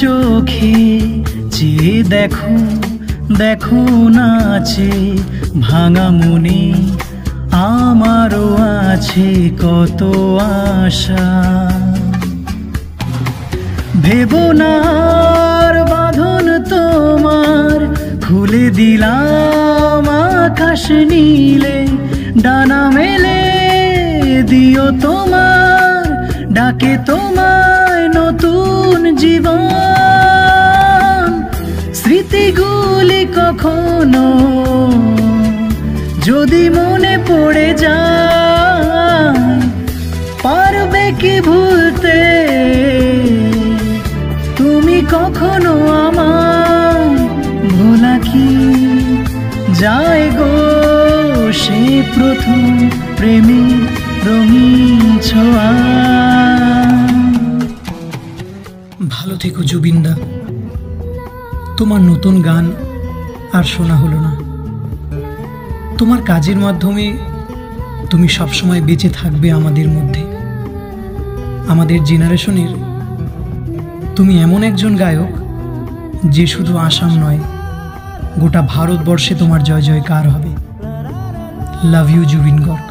চোখে চেয়ে দেখো, দেখো নাচে ভাঙা মনে আমারও আছে কত আশা। ভেবো না আর বাঁধন তোমার, খুলে দিলাম আকাশ নীলে, ডানা মেলে দিও তোমার ডাকে তোমায় নতুন জীবন। স্মৃতিগুলি কখনো যদি মনে পড়ে যায়, পারবে কি ভুলতে তুমি কখনো আমায়? ভোলা কি যায় গো সে প্রথম প্রেমী রঙিন ছোঁয়া। ভালো থেকো জুবিনদা, তোমার নতুন গান আর শোনা হলো না। তোমার কাজের মাধ্যমে তুমি সবসময় বেঁচে থাকবে আমাদের মধ্যে। আমাদের জেনারেশনের তুমি এমন একজন গায়ক যে শুধু আসাম নয়, গোটা ভারতবর্ষে তোমার জয় জয়কার হবে। Love you Zubeen Garg.